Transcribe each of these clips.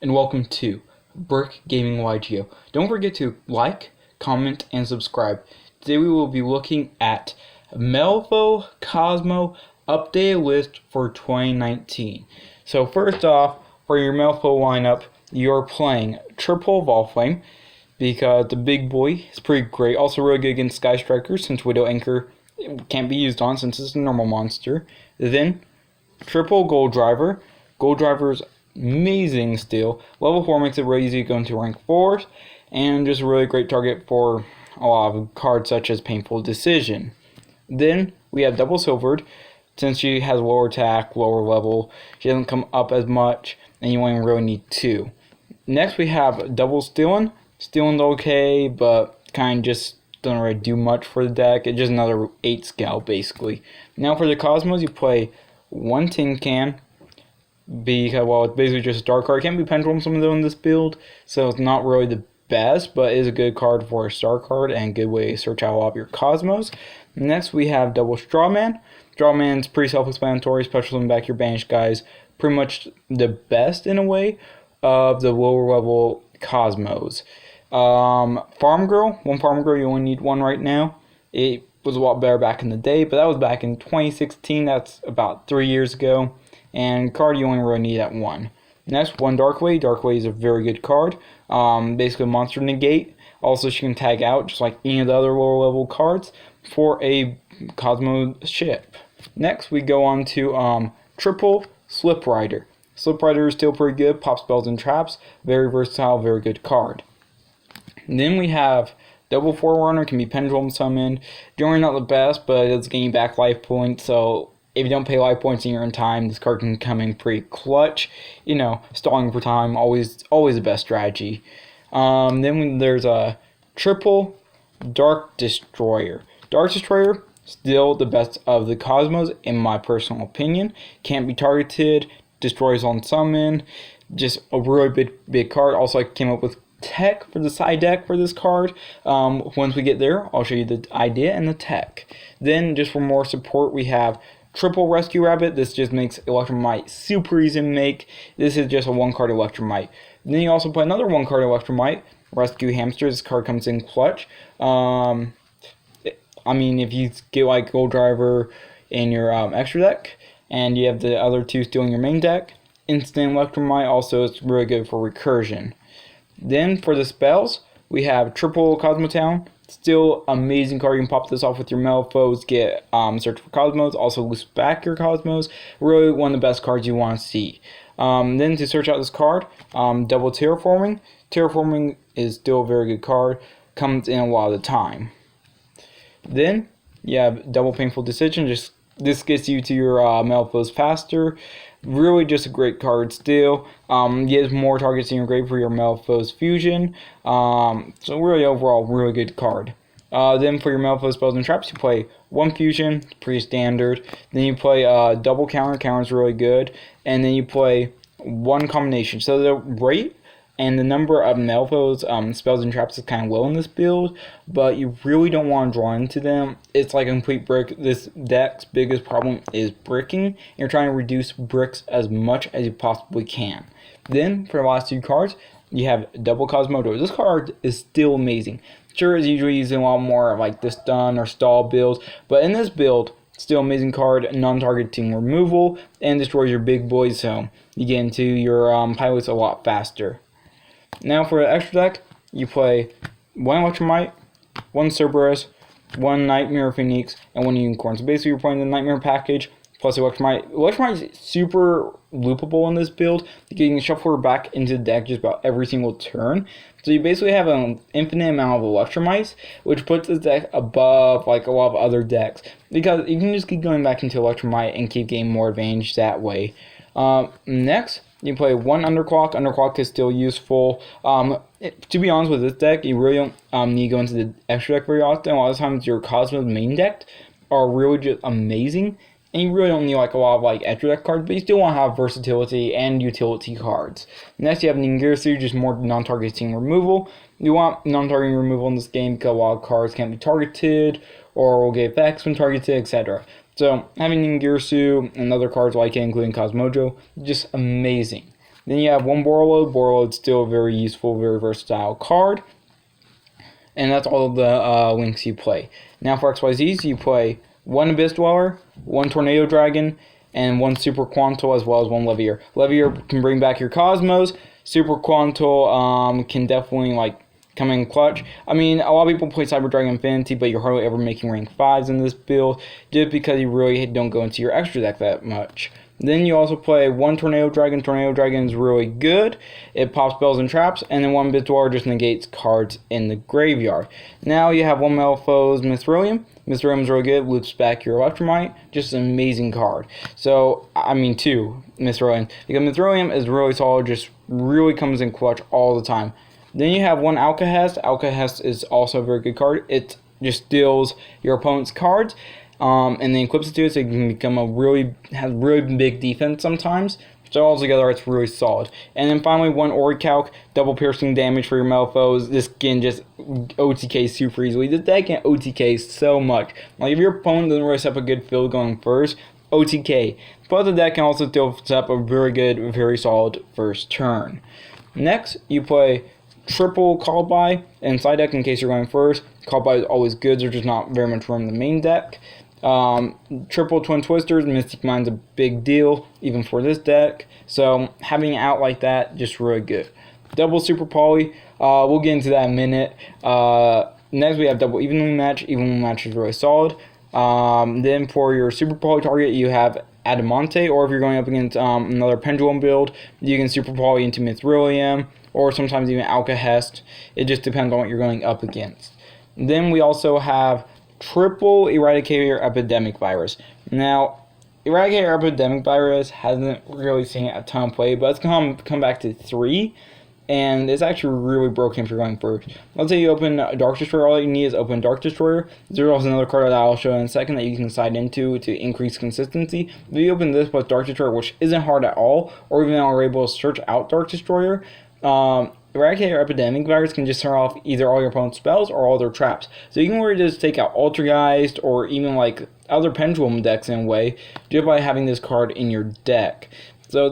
and welcome to Brick Gaming YGO. Don't forget to like, comment, and subscribe. Today we will be looking at metalfoe Kozmo updated list for 2019. So first off, for your metalfoe lineup, you're playing triple Volflame because the big boy is pretty great. Also really good against Sky Strikers since Widow Anchor can't be used on since it's a normal monster. Then triple Gold Driver. Gold Driver's amazing still. Level 4 makes it really easy to go into rank 4s, and just a really great target for a lot of cards such as Painful Decision. Then we have Double Silvered. Since she has lower attack, lower level, she doesn't come up as much, and you only really need 2. Next we have Double Stealin'. Stealin's okay, but kind of just doesn't really do much for the deck. It's just another 8 scale basically. Now for the Kozmos, you play 1 Tin Can, because, well, it's basically just a star card. It can't be Pendulum Summon though in this build, so it's not really the best, but it is a good card for a star card and a good way to search out a lot of your Kozmos. Next, we have Double Strawman. Strawman's pretty self-explanatory, special summon back your banished guys. Pretty much the best, in a way, of the lower level Kozmos. Farm Girl. 1 Farm Girl, you only need 1 right now. It was a lot better back in the day, but that was back in 2016. That's about 3 years ago. And card you only really need at 1. Next, 1 Darkway. Darkway is a very good card. Basically, monster negate. Also, she can tag out just like any of the other lower level cards for a Kozmo ship. Next, we go on to triple Slip Rider. Slip Rider is still pretty good. Pop spells and traps. Very versatile, very good card. And then we have Double Forerunner. Can be Pendulum Summoned. Generally not the best, but it's getting back life points, so if you don't pay life points in your own time, this card can come in pretty clutch. You know, stalling for time, always the best strategy. Then there's a triple Dark Destroyer. Dark Destroyer, still the best of the Kozmos, in my personal opinion. Can't be targeted, destroys on summon. Just a really big card. Also, I came up with tech for the side deck for this card. Once we get there, I'll show you the idea and the tech. Then, just for more support, we have triple Rescue Rabbit. This just makes Electromite super easy to make. This is just a 1-card Electromite. Then you also play another 1-card Electromite, Rescue Hamster. This card comes in clutch. I mean, if you get like Gold Driver in your extra deck, and you have the other 2 still in your main deck, instant Electromite also is really good for recursion. Then for the spells, we have triple Cosmotown. Still amazing card. You can pop this off with your metalfoes, get search for Kozmos, also loose back your Kozmos. Really one of the best cards you want to see. Then to search out this card, double Terraforming. Terraforming is still a very good card. Comes in a lot of the time. Then you have double Painful Decision. This gets you to your metalfoes faster. Really just a great card still. Gives more targets in your grave for your metalfoes fusion. So really overall, really good card. Then for your metalfoes spells and traps, you play 1 fusion, pretty standard. Then you play double counter. Counter's really good. And then you play 1 combination. So the rate and the number of metalfoes spells and traps is kind of low in this build, but you really don't want to draw into them. It's like a complete brick. This deck's biggest problem is bricking. You're trying to reduce bricks as much as you possibly can. Then for the last 2 cards, you have double Cosmodo. This card is still amazing. Sure, it's usually using a lot more of like the stun or stall builds, but in this build, still amazing card, non-targeting removal, and destroys your big boys, so you get into your pilots a lot faster. Now for the extra deck, you play 1 Electromite, 1 Cerberus, 1 Nightmare Phoenix, and 1 Unicorn. So basically you're playing the Nightmare package plus Electromite. Electromite is super loopable in this build. You can shuffle her back into the deck just about every single turn. So you basically have an infinite amount of Electromites, which puts this deck above like a lot of other decks, because you can just keep going back into Electromite and keep getting more advantage that way. Next, you play 1 Underclock. Underclock is still useful. To be honest with this deck, you really don't need to go into the extra deck very often. A lot of times your Kozmos main deck are really just amazing, and you really don't need like a lot of like extra deck cards, but you still want to have versatility and utility cards. Next, you have Ningirsu, just more non-targeting removal. You want non-targeting removal in this game because a lot of cards can't be targeted or will get effects when targeted, etc. So having Ningirsu and other cards like it, including Cosmojo, just amazing. Then you have one Borreload. Borreload's still a very useful, very versatile card. And that's all of the links you play. Now for XYZs, you play one Abyss Dweller, one Tornado Dragon, and one Super Quantal, as well as one Levier. Levier can bring back your Cosmos. Super Quantal can definitely come in clutch. I mean, a lot of people play Cyber Dragon Infinity, but you're hardly ever making rank 5s in this build, just because you really don't go into your extra deck that much. Then you also play one Tornado Dragon. Tornado Dragon is really good. It pops spells and traps, and then one Abyss Dweller just negates cards in the graveyard. Now you have one Metalfoe's Mithrilium. Mithrilium is really good. Loops back your Electromite. Just an amazing card. So, I mean, two Mithrilium. Because Mithrilium is really solid, just really comes in clutch all the time. Then you have one Alcahest. Alcahest is also a very good card. It just steals your opponent's cards. And then equips it to it, so it can become has really big defense sometimes. So altogether, it's really solid. And then finally, one Orichalc, double piercing damage for your Metalfoes. This can just OTK super easily. This deck can OTK so much. Like if your opponent doesn't really set up a good field going first, OTK. But the deck can also still set up a very good, very solid first turn. Next, you play triple Called By and side deck in case you're going first. Called By is always good. There's just not very much room in the main deck. Triple Twin Twisters, Mystic Mind's a big deal, even for this deck. So having it out like that, just really good. Double Super Poly, we'll get into that in a minute. Next we have double Evenly Match. Evenly Match is really solid. Then for your Super Poly target, you have Adamante, or if you're going up against another Pendulum build, you can Super Poly into Mithrilium, or sometimes even Alcahest. It just depends on what you're going up against. Then we also have triple Eradicator Epidemic Virus. Now, Eradicator Epidemic Virus hasn't really seen a ton of play, but it's come back to 3, and it's actually really broken if you're going first. Let's say you open Dark Destroyer, all you need is open Dark Destroyer. There's also another card that I'll show in a second that you can side into to increase consistency. If you open this plus Dark Destroyer, which isn't hard at all, or even are able to search out Dark Destroyer, Eradicator Epidemic Virus can just turn off either all your opponent's spells or all their traps. So you can really just take out Altergeist or even other Pendulum decks in a way, just by having this card in your deck. So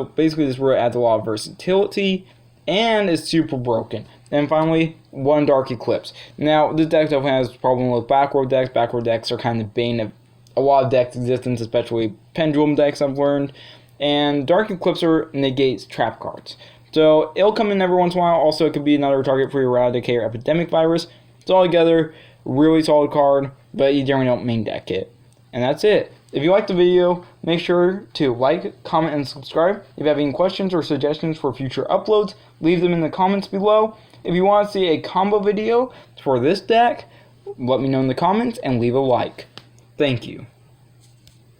basically this really adds a lot of versatility and is super broken. And finally, one Dark Eclipse. Now this deck definitely has a problem with backward decks. Backward decks are kind of the bane of a lot of decks' existence, especially Pendulum decks I've learned. And Dark Eclipser negates trap cards. So it'll come in every once in a while. Also, it could be another target for your Eradicator Epidemic Virus. So altogether, really solid card, but you generally don't main deck it. And that's it. If you liked the video, make sure to like, comment, and subscribe. If you have any questions or suggestions for future uploads, leave them in the comments below. If you want to see a combo video for this deck, let me know in the comments and leave a like. Thank you.